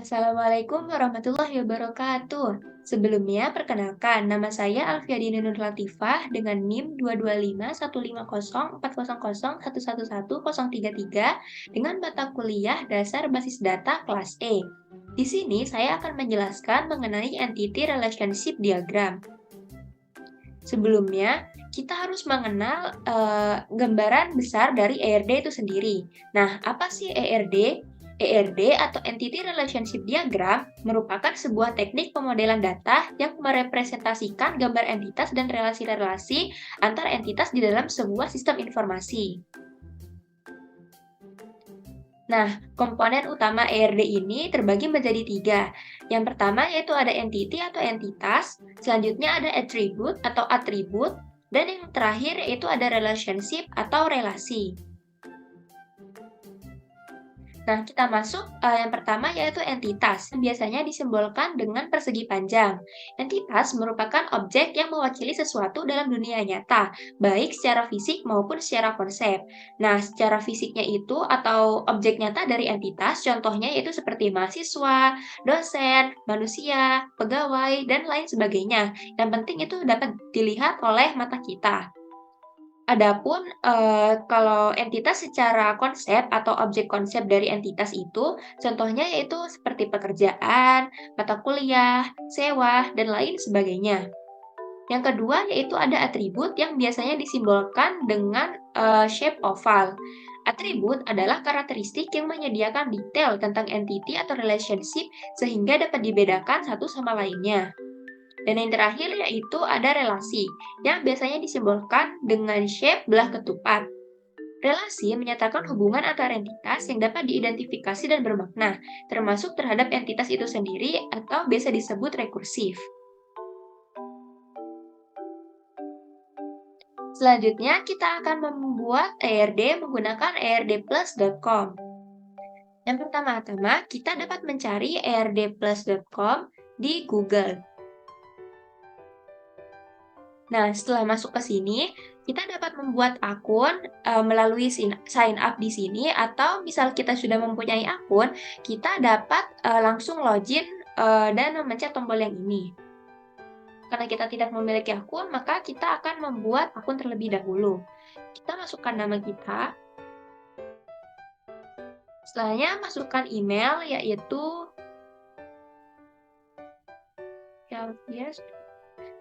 Assalamualaikum warahmatullahi wabarakatuh. Sebelumnya, perkenalkan, nama saya Alfiadini Nur Latifah dengan NIM 225150400111133 dengan mata kuliah Dasar Basis Data kelas E. Di sini saya akan menjelaskan mengenai Entity Relationship Diagram. Sebelumnya, kita harus mengenal gambaran besar dari ERD itu sendiri. Nah, apa sih ERD? ERD atau Entity Relationship Diagram merupakan sebuah teknik pemodelan data yang merepresentasikan gambar entitas dan relasi-relasi antar entitas di dalam sebuah sistem informasi. Nah, komponen utama ERD ini terbagi menjadi 3. Yang pertama yaitu ada entity atau entitas, selanjutnya ada attribute atau atribut, dan yang terakhir yaitu ada relationship atau relasi. Nah, kita masuk yang pertama yaitu entitas, yang biasanya disimbolkan dengan persegi panjang. Entitas merupakan objek yang mewakili sesuatu dalam dunia nyata, baik secara fisik maupun secara konsep. Nah, secara fisiknya itu atau objek nyata dari entitas, contohnya yaitu seperti mahasiswa, dosen, manusia, pegawai, dan lain sebagainya. Yang penting itu dapat dilihat oleh mata kita. Adapun, kalau entitas secara konsep atau objek konsep dari entitas itu, contohnya yaitu seperti pekerjaan, mata kuliah, sewa, dan lain sebagainya. Yang kedua yaitu ada atribut yang biasanya disimbolkan dengan, shape oval. Atribut adalah karakteristik yang menyediakan detail tentang entity atau relationship sehingga dapat dibedakan satu sama lainnya. Dan yang terakhir yaitu ada relasi, yang biasanya disimbolkan dengan shape belah ketupat. Relasi menyatakan hubungan antar entitas yang dapat diidentifikasi dan bermakna, termasuk terhadap entitas itu sendiri atau biasa disebut rekursif. Selanjutnya, kita akan membuat ERD menggunakan erdplus.com. Yang pertama-tama, kita dapat mencari erdplus.com di Google. Nah, setelah masuk ke sini, kita dapat membuat akun melalui sign up di sini, atau misal kita sudah mempunyai akun, kita dapat langsung login dan memencet tombol yang ini. Karena kita tidak memiliki akun, maka kita akan membuat akun terlebih dahulu. Kita masukkan nama kita. Setelahnya, masukkan email, yaitu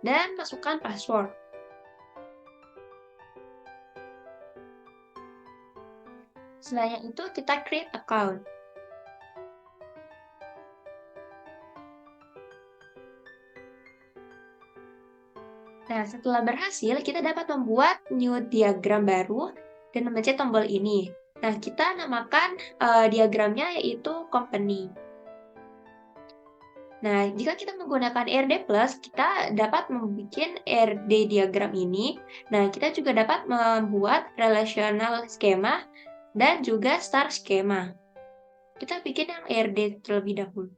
dan masukkan password. Setelahnya itu kita create account. Nah, setelah berhasil, kita dapat membuat new diagram baru dan memencet tombol ini. Nah, kita namakan diagramnya yaitu company. Nah, jika kita menggunakan ERD+, kita dapat membuat ERD diagram ini. Nah, kita juga dapat membuat relational schema dan juga star schema. Kita bikin yang ERD terlebih dahulu.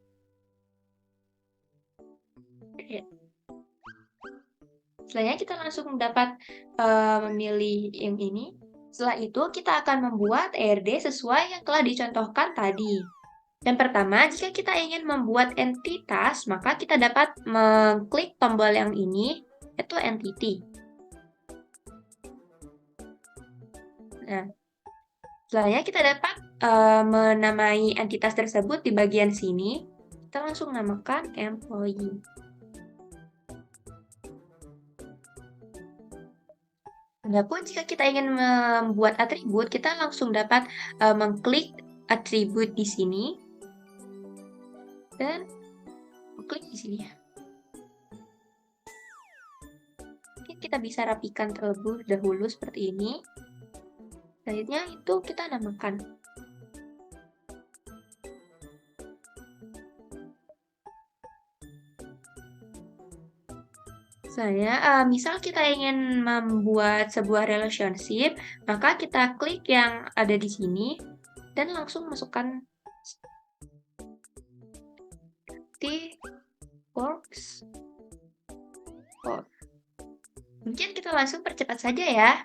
Setelahnya kita langsung dapat memilih yang ini. Setelah itu, kita akan membuat ERD sesuai yang telah dicontohkan tadi. Yang pertama, jika kita ingin membuat entitas, maka kita dapat mengklik tombol yang ini, yaitu entity. Nah, setelahnya kita dapat menamai entitas tersebut di bagian sini. Kita langsung namakan employee. Adapun jika kita ingin membuat atribut, kita langsung dapat mengklik atribut di sini dan klik di sini. Oke, kita bisa rapikan terlebih dahulu seperti ini. Selanjutnya itu kita namakan. Misal kita ingin membuat sebuah relationship, maka kita klik yang ada di sini dan langsung masukkan di works. Mungkin kita langsung percepat saja ya.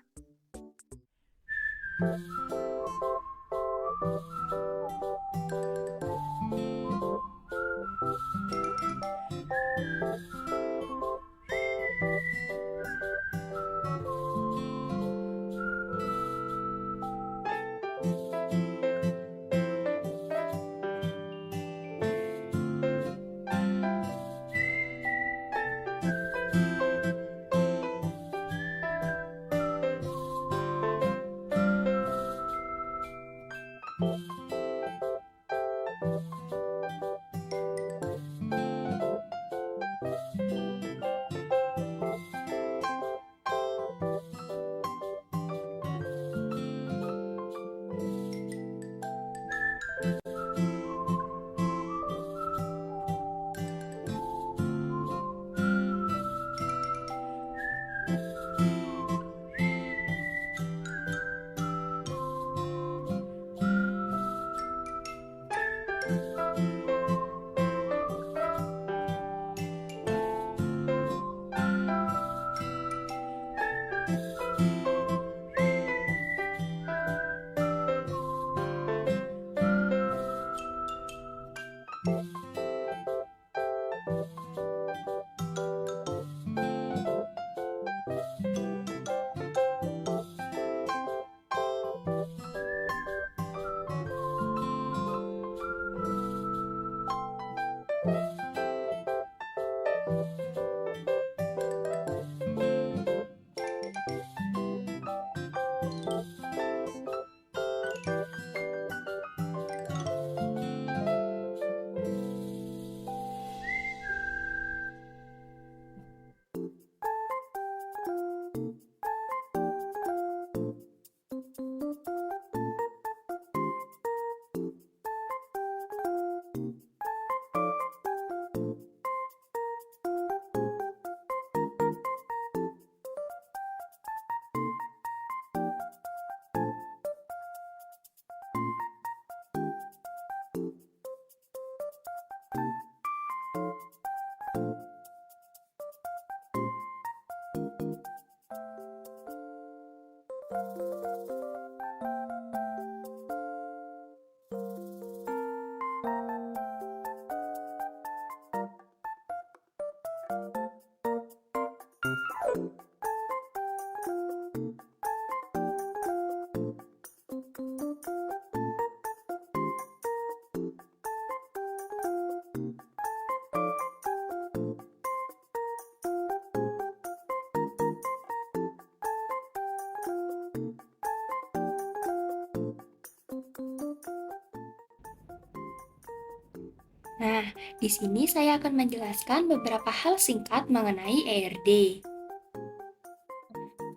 Nah, di sini saya akan menjelaskan beberapa hal singkat mengenai ERD.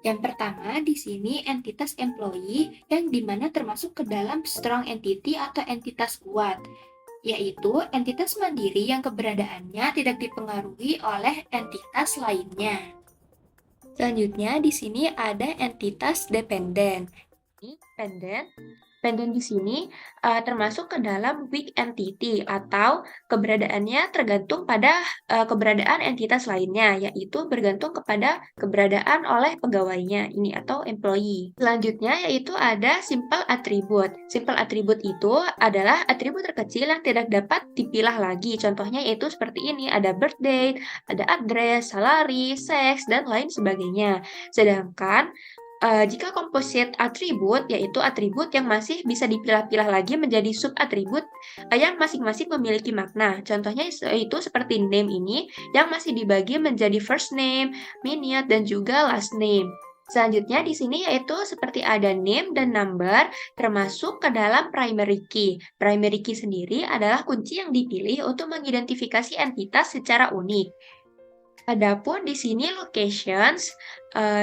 Yang pertama, di sini entitas employee yang dimana termasuk ke dalam strong entity atau entitas kuat, yaitu entitas mandiri yang keberadaannya tidak dipengaruhi oleh entitas lainnya. Selanjutnya, di sini ada entitas dependen. Dependen di sini termasuk ke dalam weak entity atau keberadaannya tergantung pada keberadaan entitas lainnya, yaitu bergantung kepada keberadaan oleh pegawainya ini atau employee. Selanjutnya yaitu ada simple attribute. Simple attribute itu adalah atribut terkecil yang tidak dapat dipilah lagi. Contohnya yaitu seperti ini, ada birth date, ada address, salary, sex, dan lain sebagainya. Sedangkan jika composite atribut, yaitu atribut yang masih bisa dipilah-pilah lagi menjadi sub-atribut yang masing-masing memiliki makna. Contohnya itu seperti name ini yang masih dibagi menjadi first name, minute, dan juga last name. Selanjutnya di sini yaitu seperti ada name dan number termasuk ke dalam primary key. Primary key sendiri adalah kunci yang dipilih untuk mengidentifikasi entitas secara unik. Adapun di sini locations,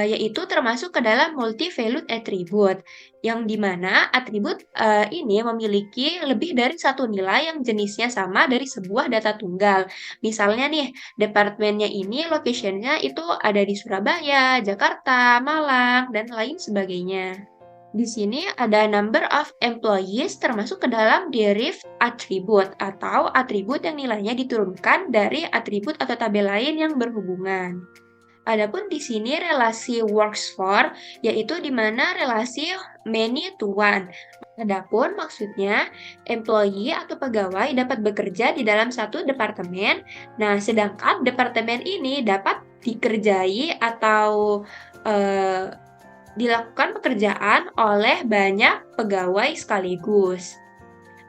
yaitu termasuk ke dalam multi-valued attribute, yang dimana atribut ini memiliki lebih dari satu nilai yang jenisnya sama dari sebuah data tunggal. Misalnya nih, departemennya ini location-nya itu ada di Surabaya, Jakarta, Malang, dan lain sebagainya. Di sini ada number of employees termasuk ke dalam derived attribute atau atribut yang nilainya diturunkan dari atribut atau tabel lain yang berhubungan. Adapun di sini relasi works for, yaitu di mana relasi many to one. Adapun maksudnya employee atau pegawai dapat bekerja di dalam satu departemen. Nah, sedangkan departemen ini dapat dikerjai atau dilakukan pekerjaan oleh banyak pegawai sekaligus.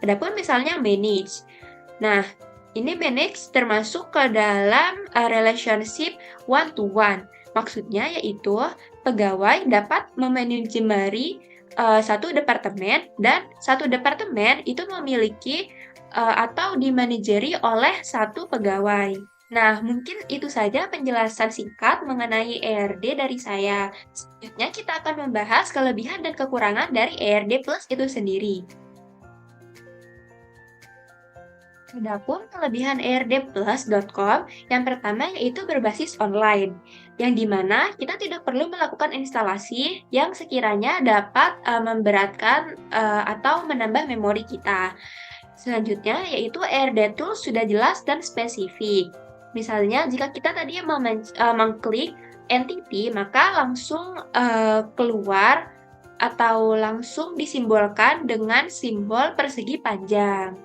Adapun misalnya manage. Nah, ini manage termasuk ke dalam relationship one to one. Maksudnya yaitu pegawai dapat memanajemeri satu departemen dan satu departemen itu memiliki atau dimanajeri oleh satu pegawai. Nah, mungkin itu saja penjelasan singkat mengenai ERD dari saya. Selanjutnya kita akan membahas kelebihan dan kekurangan dari ERD Plus itu sendiri. Adapun kelebihan erdplus.com yang pertama yaitu berbasis online, yang dimana kita tidak perlu melakukan instalasi yang sekiranya dapat memberatkan atau menambah memori kita. Selanjutnya yaitu ERD Tools sudah jelas dan spesifik. Misalnya jika kita tadi mengklik entity, maka langsung keluar atau langsung disimbolkan dengan simbol persegi panjang.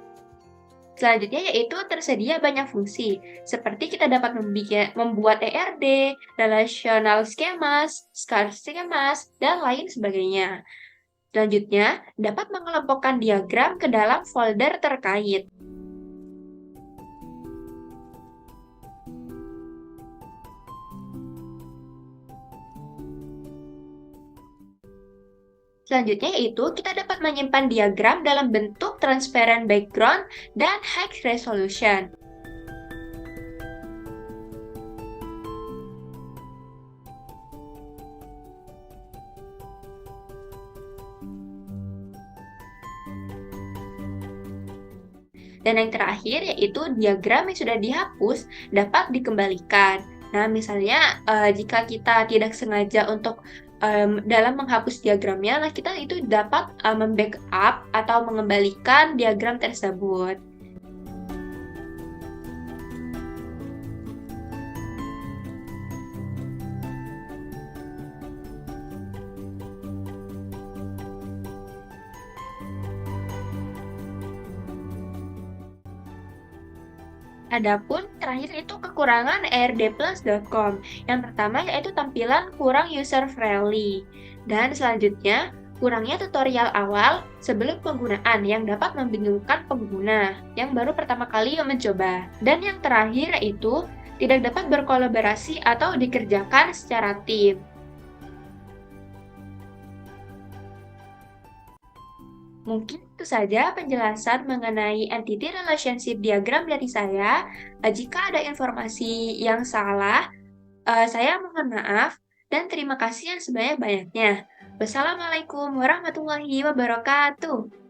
Selanjutnya yaitu tersedia banyak fungsi, seperti kita dapat membuat ERD, relational schemas, scar schemas, dan lain sebagainya. Selanjutnya, dapat mengelompokkan diagram ke dalam folder terkait. Selanjutnya yaitu kita dapat menyimpan diagram dalam bentuk transparent background dan high resolution. Dan yang terakhir yaitu diagram yang sudah dihapus dapat dikembalikan. Nah, misalnya jika kita tidak sengaja untuk dalam menghapus diagramnya, nah kita itu dapat membackup atau mengembalikan diagram tersebut. Adapun terakhir itu kekurangan erdplus.com. Yang pertama yaitu tampilan kurang user-friendly. Dan selanjutnya, kurangnya tutorial awal sebelum penggunaan yang dapat membingungkan pengguna yang baru pertama kali mencoba. Dan yang terakhir yaitu tidak dapat berkolaborasi atau dikerjakan secara tim. Mungkin itu saja penjelasan mengenai entity relationship diagram dari saya. Jika ada informasi yang salah, saya mohon maaf dan terima kasih yang sebanyak-banyaknya. Wassalamualaikum warahmatullahi wabarakatuh.